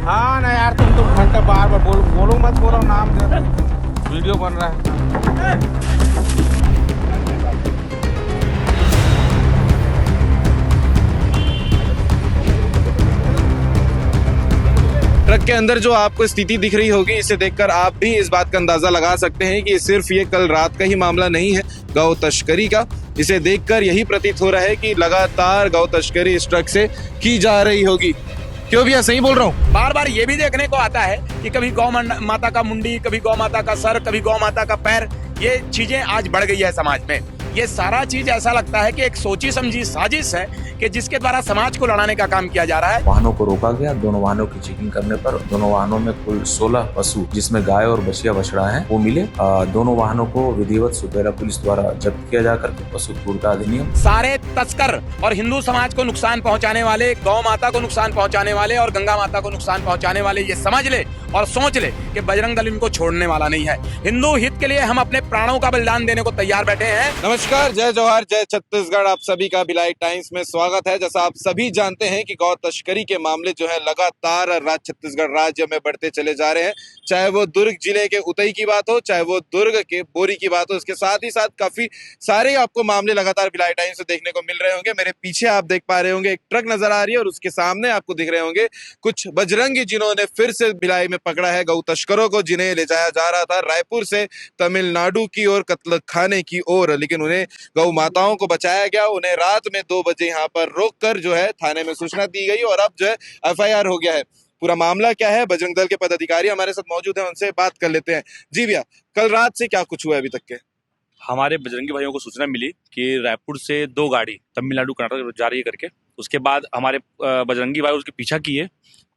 हाँ ना यार, तुम घंटा बार बार बोलो मत, बोलो नाम दे, वीडियो बन रहा है। ट्रक के अंदर जो आपको स्थिति दिख रही होगी, इसे देखकर आप भी इस बात का अंदाजा लगा सकते हैं कि सिर्फ ये कल रात का ही मामला नहीं है गौ तस्करी का। इसे देखकर यही प्रतीत हो रहा है कि लगातार गौ तस्करी इस ट्रक से की जा रही होगी। क्यों भैया, सही बोल रहा हूँ? बार बार ये भी देखने को आता है कि कभी गौ माता का मुंडी, कभी गौ माता का सर, कभी गौ माता का पैर, ये चीजें आज बढ़ गई है समाज में। ये सारा चीज ऐसा लगता है कि एक सोची समझी साजिश है कि जिसके द्वारा समाज को लड़ाने का काम किया जा रहा है। वाहनों को रोका गया। दोनों वाहनों की चेकिंग करने पर दोनों वाहनों में कुल 16 पशु, जिसमें गाय और बछिया बछड़ा है, वो मिले। दोनों वाहनों को विधिवत सुपेरा पुलिस द्वारा जब्त किया जाकर पशु क्रूरता अधिनियम। सारे तस्कर और हिंदू समाज को नुकसान पहुंचाने वाले, गौ माता को नुकसान पहुंचाने वाले और गंगा माता को नुकसान पहुंचाने वाले ये समझ ले और सोच ले कि बजरंग दल इनको छोड़ने वाला नहीं है। हिंदू हित के लिए हम अपने प्राणों का बलिदान देने को तैयार बैठे हैं। नमस्कार, जय जवाहर, जय छत्तीसगढ़। आप सभी का भिलाई टाइम्स में स्वागत है। जैसा आप सभी जानते हैं कि गौ तस्करी के मामले जो है लगातार छत्तीसगढ़ राज्य में बढ़ते चले जा रहे हैं। चाहे वो दुर्ग जिले के उतई की बात हो, चाहे वो दुर्ग के बोरी की बात हो, इसके साथ ही साथ काफी सारे आपको मामले लगातार भिलाई टाइम्स से देखने को मिल रहे होंगे। मेरे पीछे आप देख पा रहे होंगे एक ट्रक नजर आ रही है और उसके सामने आपको दिख रहे होंगे कुछ बजरंगी, जिन्होंने फिर से भिलाई में पकड़ा है गौ तस्करों को, जिन्हें ले जाया जा रहा था रायपुर से तमिलनाडु की ओर, कत्ल खाने की ओर। लेकिन उन्हें गौ माताओं को बचाया गया। उन्हें रात में 2 बजे यहाँ पर रोककर जो है थाने में सूचना दी गई और अब जो है एफआईआर हो गया है। पूरा मामला क्या है, बजरंग दल के पदाधिकारी हमारे साथ मौजूद हैं, उनसे बात कर लेते हैं। जी भैया, कल रात से क्या कुछ हुआ है अभी तक के? हमारे बजरंगी भाइयों को सूचना मिली कि रायपुर से 2 गाड़ी तमिलनाडु कर्नाटक जा रही है करके। उसके बाद हमारे बजरंगी भाई उसके पीछा किए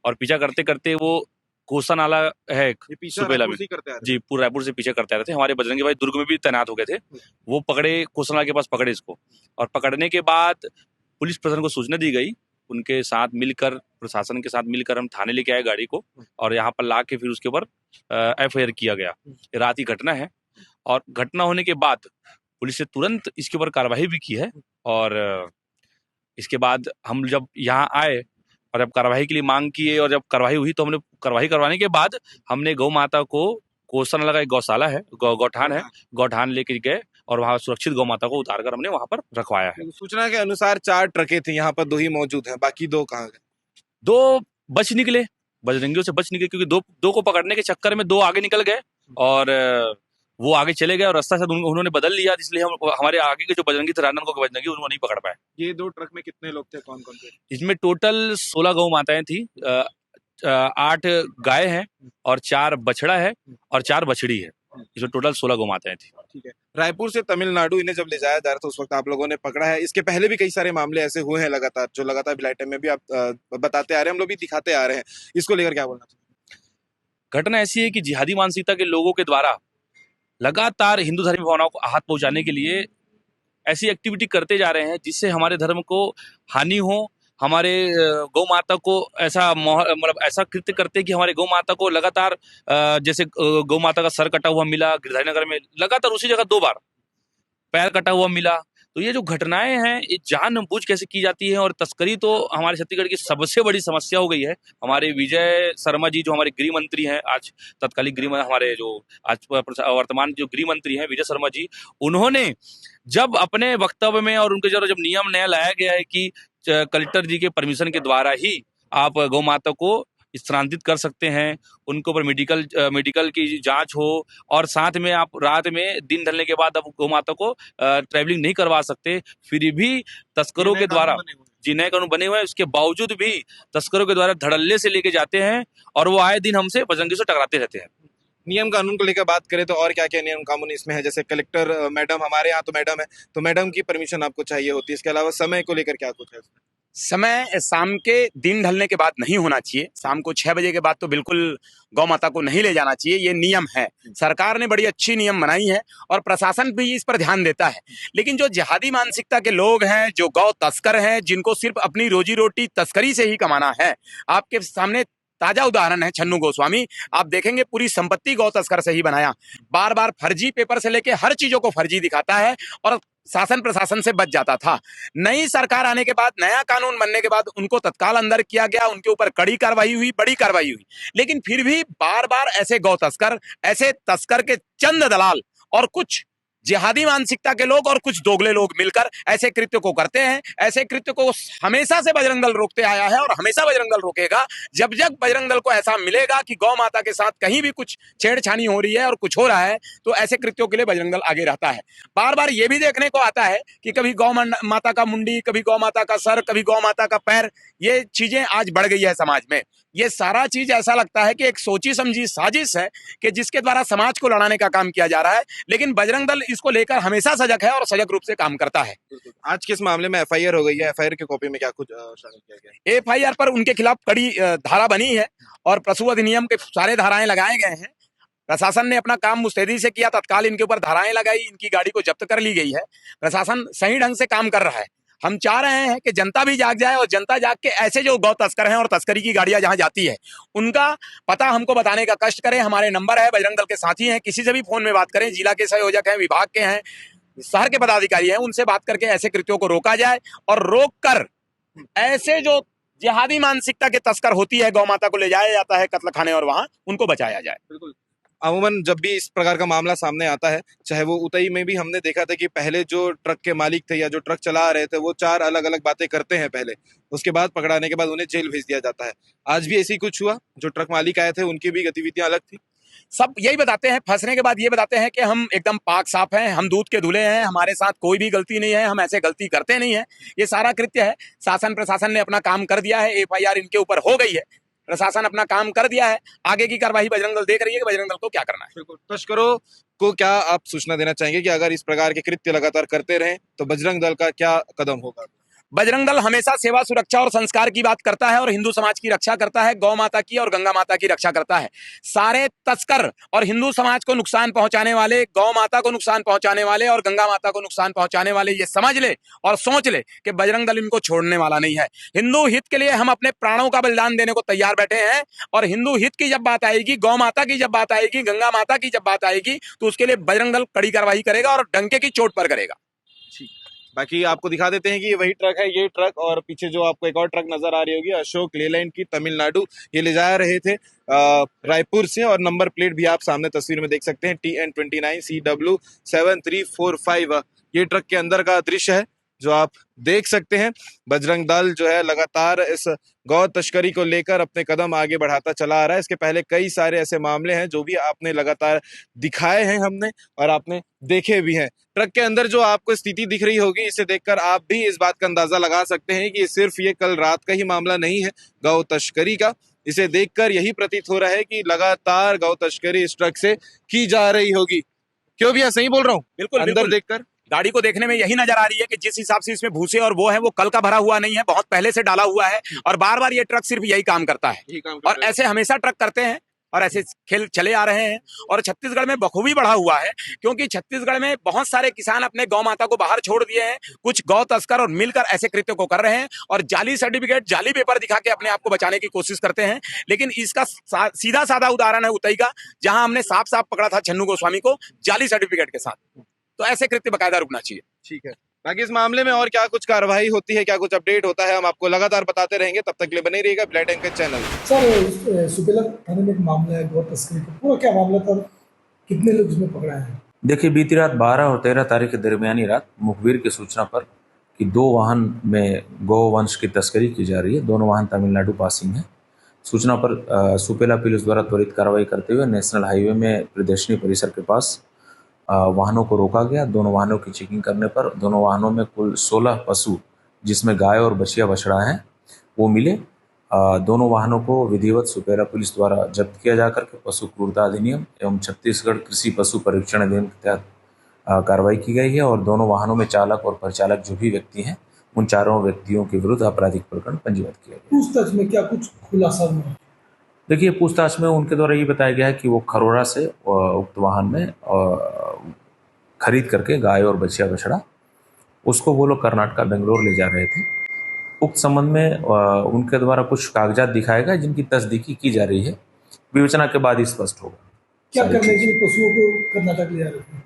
और पीछा करते करते वो कोसा नाला है सुपेला में, जी, पूरा रायपुर से पीछे करते आ रहे थे। हमारे बजरंगी भाई दुर्ग में भी तैनात हो गए थे। वो पकड़े, कोसा नाला के पास पकड़े इसको, और पकड़ने के बाद पुलिस प्रशासन को सूचना दी गई। उनके साथ मिलकर, प्रशासन के साथ मिलकर हम थाने लेके आए गाड़ी को और यहाँ पर ला के फिर उसके ऊपर एफआईआर किया गया। रात की घटना है और घटना होने के बाद पुलिस ने तुरंत इसके ऊपर कार्रवाई भी की है। और इसके बाद हम जब यहाँ आए और जब कार्रवाई के लिए मांग किए और जब कार्रवाई हुई तो हमने कार्रवाई करवाने के बाद हमने गौ माता को कोसा नाला का एक गौशाला है, गौठान है, गौठान लेके गए और वहाँ सुरक्षित गौ माता को उतारकर हमने वहां पर रखवाया है। सूचना के अनुसार 4 ट्रकें थी, यहाँ पर 2 ही मौजूद हैं, बाकी 2 कहाँ गए? 2 बच निकले, बजरंगियों से बच निकले, क्योंकि दो को पकड़ने के चक्कर में 2 आगे निकल गए और वो आगे चले गए और रास्ता शायद उन्होंने बदल लिया, इसलिए हम हमारे आगे के जो बजरंगी थे, रानन को बजरंगी, उनको नहीं पकड़ पाए। ये 2 ट्रक में कितने लोग थे, कौन कौन थे? इसमें टोटल 16 गौ माताएं थी, 8 गाय हैं और 4 बछड़ा है और 4 बछड़ी है। इसमें टोटल 16 गौ माताएं थी। ठीक है। रायपुर से तमिलनाडु इन्हें जब ले जाया जा रहा था उस वक्त आप लोगों ने पकड़ा है। इसके पहले भी कई सारे मामले ऐसे हुए हैं लगातार, जो लगातार भिलाई टाइम में भी आप बताते आ रहे हैं, हम लोग भी दिखाते आ रहे हैं। इसको लेकर क्या बोलना चाहिए? घटना ऐसी है कि जिहादी मानसिकता के लोगों के द्वारा लगातार हिंदू धर्म भावनाओं को आहत पहुंचाने के लिए ऐसी एक्टिविटी करते जा रहे हैं जिससे हमारे धर्म को हानि हो। हमारे गौ माता को ऐसा मतलब ऐसा कृत्य करते हैं कि हमारे गौ माता को लगातार जैसे गौ माता का सर कटा हुआ मिला गिरधारी नगर में, लगातार उसी जगह 2 बार पैर कटा हुआ मिला। तो ये जो घटनाएं हैं ये जानबूझ कैसे की जाती है, और तस्करी तो हमारे छत्तीसगढ़ की सबसे बड़ी समस्या हो गई है। हमारे विजय शर्मा जी जो हमारे गृह मंत्री हैं, आज तत्कालीन हमारे जो आज वर्तमान जो गृह मंत्री हैं विजय शर्मा जी, उन्होंने जब अपने वक्तव्य में और उनके जब नियम नया लाया गया है कि कलेक्टर जी के परमिशन के द्वारा ही आप गौ माता को स्थानांतरित कर सकते हैं, उनके ऊपर मेडिकल की जांच हो, और साथ में आप रात में दिन ढलने के बाद आप गौ माता को ट्रैवलिंग नहीं करवा सकते। फिर भी तस्करों के द्वारा, जी, नए कानून बने हुए हैं, उसके बावजूद भी तस्करों के द्वारा धड़ल्ले से लेके जाते हैं और वो आए दिन हमसे बजरंगी से टकराते रहते हैं। नियम कानून को लेकर बात करें तो और क्या क्या नियम कानून इसमें है? जैसे कलेक्टर मैडम, हमारे यहाँ तो मैडम है, तो मैडम की परमिशन आपको चाहिए होती है। इसके अलावा समय को लेकर क्या कुछ है? समय शाम के दिन ढलने के बाद नहीं होना चाहिए। शाम को 6 बजे के बाद तो बिल्कुल गौ माता को नहीं ले जाना चाहिए, ये नियम है। सरकार ने बड़ी अच्छी नियम बनाई है और प्रशासन भी इस पर ध्यान देता है। लेकिन जो जिहादी मानसिकता के लोग हैं, जो गौ तस्कर हैं, जिनको सिर्फ अपनी रोजी रोटी तस्करी से ही कमाना है, आपके सामने ताजा उदाहरण है छन्नू गोस्वामी। आप देखेंगे पूरी संपत्ति गौ तस्कर से ही बनाया, बार बार फर्जी पेपर से लेके हर चीजों को फर्जी दिखाता है और शासन प्रशासन से बच जाता था। नई सरकार आने के बाद, नया कानून बनने के बाद उनको तत्काल अंदर किया गया, उनके ऊपर कड़ी कार्रवाई हुई, बड़ी कार्रवाई हुई, लेकिन फिर भी बार बार ऐसे गौ तस्कर, ऐसे तस्कर के चंद दलाल और कुछ जिहादी मानसिकता के लोग और कुछ दोगले लोग मिलकर ऐसे कृत्य को करते हैं। ऐसे कृत्य को हमेशा से बजरंग दल रोकते आया है और हमेशा बजरंग दल रोकेगा। जब जब बजरंग दल को ऐसा मिलेगा कि गौ माता के साथ कहीं भी कुछ छेड़छानी हो रही है और कुछ हो रहा है, तो ऐसे कृत्यों के लिए बजरंग दल आगे रहता है। बार बार ये भी देखने को आता है कि कभी गौ माता का मुंडी, कभी गौ माता का सर, कभी गौ माता का पैर, ये चीजें आज बढ़ गई है समाज में। ये सारा चीज ऐसा लगता है कि एक सोची समझी साजिश है कि जिसके द्वारा समाज को लड़ाने का काम किया जा रहा है, लेकिन बजरंग दल इसको लेकर हमेशा सजग है और सजग रूप से काम करता है। आज किस मामले में एफआईआर हो गई है? एफआईआर की कॉपी में क्या कुछ शामिल किया गया है? एफआईआर पर उनके खिलाफ कड़ी धारा बनी है और पशु अधिनियम के सारे धाराएं लगाए गए हैं। प्रशासन ने अपना काम मुस्तैदी से किया, तत्काल इनके ऊपर धाराएं लगाई, इनकी गाड़ी को जब्त कर ली गई है। प्रशासन सही ढंग से काम कर रहा है। हम चाह रहे हैं कि जनता भी जाग जाए और जनता जाग के ऐसे जो गौ तस्कर हैं और तस्करी की गाड़ियां जहां जाती है उनका पता हमको बताने का कष्ट करें। हमारे नंबर है, बजरंग दल के साथी हैं, किसी से भी फोन में बात करें, जिला के संयोजक हैं, विभाग के हैं, शहर के पदाधिकारी हैं, उनसे बात करके ऐसे कृत्यों को रोका जाए और रोक कर ऐसे जो जिहादी मानसिकता के तस्कर होती है, गौ माता को ले जाया जाता है कत्ल खाने और वहां उनको बचाया जाए। बिल्कुल। अमूमन जब भी इस प्रकार का मामला सामने आता है, चाहे वो उतई में भी हमने देखा था कि पहले जो ट्रक के मालिक थे या जो ट्रक चला रहे थे वो 4 अलग अलग बातें करते हैं पहले, उसके बाद पकड़ाने के बाद उन्हें जेल भेज दिया जाता है। आज भी ऐसी कुछ हुआ? जो ट्रक मालिक आए थे उनकी भी गतिविधियां अलग थी? सब यही बताते हैं, फंसने के बाद ये बताते हैं कि हम एकदम पाक साफ हैं, हम दूध के धुले हैं, हमारे साथ कोई भी गलती नहीं है, हम ऐसे गलती करते नहीं है। ये सारा कृत्य है। शासन प्रशासन ने अपना काम कर दिया है, एफआईआर इनके ऊपर हो गई है, प्रशासन अपना काम कर दिया है। आगे की कार्रवाई बजरंग दल देख रही है कि बजरंग दल को क्या करना है। बिल्कुल। तस्करों को क्या आप सूचना देना चाहेंगे कि अगर इस प्रकार के कृत्य लगातार करते रहें तो बजरंग दल का क्या कदम होगा? बजरंग दल हमेशा सेवा, सुरक्षा और संस्कार की बात करता है और हिंदू समाज की रक्षा करता है, गौ माता की और गंगा माता की रक्षा करता है। सारे तस्कर और हिंदू समाज को नुकसान पहुंचाने वाले, गौ माता को नुकसान पहुंचाने वाले और गंगा माता को नुकसान पहुंचाने वाले ये समझ ले और सोच ले कि बजरंग दल इनको छोड़ने वाला नहीं है। हिंदू हित के लिए हम अपने प्राणों का बलिदान देने को तैयार बैठे हैं और हिंदू हित की जब बात आएगी, गौ माता की जब बात आएगी, गंगा माता की जब बात आएगी, तो उसके लिए बजरंग दल कड़ी कार्रवाई करेगा और डंके की चोट पर करेगा। बाकी आपको दिखा देते हैं कि ये वही ट्रक है, ये ट्रक, और पीछे जो आपको एक और ट्रक नजर आ रही होगी अशोक लेलैंड की, तमिलनाडु, ये ले जा रहे थे रायपुर से, और नंबर प्लेट भी आप सामने तस्वीर में देख सकते हैं TN29CW7345। ये ट्रक के अंदर का दृश्य है जो आप देख सकते हैं। बजरंग दल जो है लगातार इस गौ तस्करी को लेकर अपने कदम आगे बढ़ाता चला आ रहा है। इसके पहले कई सारे ऐसे मामले हैं जो भी आपने लगातार दिखाए हैं हमने और आपने देखे भी हैं। ट्रक के अंदर जो आपको स्थिति दिख रही होगी, इसे देखकर आप भी इस बात का अंदाजा लगा सकते हैं कि सिर्फ ये कल रात का ही मामला नहीं है गौ तस्करी का। इसे देखकर यही प्रतीत हो रहा है कि लगातार गौ तस्करी इस ट्रक से की जा रही होगी। क्यों भैया, सही बोल रहा हूँ? बिल्कुल, अंदर देखकर गाड़ी को देखने में यही नजर आ रही है कि जिस हिसाब से इसमें भूसे और वो है, वो कल का भरा हुआ नहीं है, बहुत पहले से डाला हुआ है और बार बार ये ट्रक सिर्फ यही काम करता है और ऐसे हमेशा ट्रक करते हैं और ऐसे खेल चले आ रहे हैं। और छत्तीसगढ़ में बखूबी बढ़ा हुआ है क्योंकि छत्तीसगढ़ में बहुत सारे किसान अपने गौ माता को बाहर छोड़ दिए हैं, कुछ गौ तस्कर और मिलकर ऐसे कृत्य को कर रहे हैं और जाली सर्टिफिकेट, जाली पेपर दिखा के अपने आप को बचाने की कोशिश करते हैं। लेकिन इसका सीधा साधा उदाहरण है उतई का, जहां हमने साफ साफ पकड़ा था छन्नू गोस्वामी को जाली सर्टिफिकेट के साथ। तो ऐसे कृत्य बाकायदा रुकना चाहिए। ठीक है। बाकी इस मामले में और क्या कुछ कार्रवाई होती है, क्या कुछ अपडेट होता है, हम आपको लगातार बताते रहेंगे। तब तक के लिए बने रहिएगा ब्लैक एंड के चैनल। सर, सुपेला थाने में एक मामला है गौ तस्करी का, पूरा क्या मामला था, कितने लोग इसमें पकड़ाए हैं? देखिए, बीती रात 12 और 13 तारीख के दरमियानी रात मुखबिर की सूचना पर कि 2 वाहन में गौ वंश की तस्करी की जा रही है, दोनों वाहन तमिलनाडु पासिंग है। सूचना पर सुपेला पुलिस द्वारा त्वरित कार्रवाई करते हुए नेशनल हाईवे में प्रदर्शनी परिसर के पास वाहनों को रोका गया। दोनों वाहनों की चेकिंग करने पर दोनों वाहनों में कुल 16 पशु, जिसमें गाय और बछिया बछड़ा हैं, वो मिले। दोनों वाहनों को विधिवत सुपेला पुलिस द्वारा जब्त किया जाकर के पशु क्रूरता अधिनियम एवं छत्तीसगढ़ कृषि पशु परीक्षण अधिनियम के तहत कार्रवाई की गई है और दोनों वाहनों में चालक और परिचालक जो भी व्यक्ति हैं, उन चारों व्यक्तियों के विरुद्ध आपराधिक प्रकरण पंजीबद्ध किया गया। पूछताछ में क्या कुछ खुलासा हुआ? देखिए, पूछताछ में उनके द्वारा ये बताया गया है कि वो खरोड़ा से उक्त वाहन में खरीद करके गाय और बछिया बछड़ा उसको वो लोग कर्नाटका बेंगलोर ले जा रहे थे। उक्त संबंध में उनके द्वारा कुछ कागजात दिखाए गए जिनकी तस्दीकी की जा रही है। विवेचना के बाद ही स्पष्ट होगा। क्या सारी करने के चीज़। लिए पशुओं को कर्नाटक ले जा रहे थे?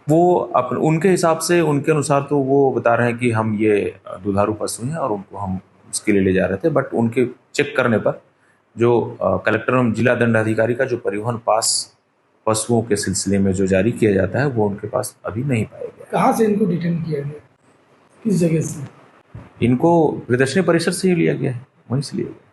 वो उनके हिसाब से, उनके अनुसार तो वो बता रहे हैं कि हम ये दुधारू पशु हैं और उनको हम उसके लिए ले जा रहे थे, बट उनके चेक करने पर जो कलेक्टर एवं जिला दंडाधिकारी का जो परिवहन पास पशुओं के सिलसिले में जो जारी किया जाता है वो उनके पास अभी नहीं पाया गया। कहाँ से इनको डिटेन किया गया, किस जगह से? इनको प्रदर्शनी परिसर से ही लिया गया है, वहीं से लिया गया।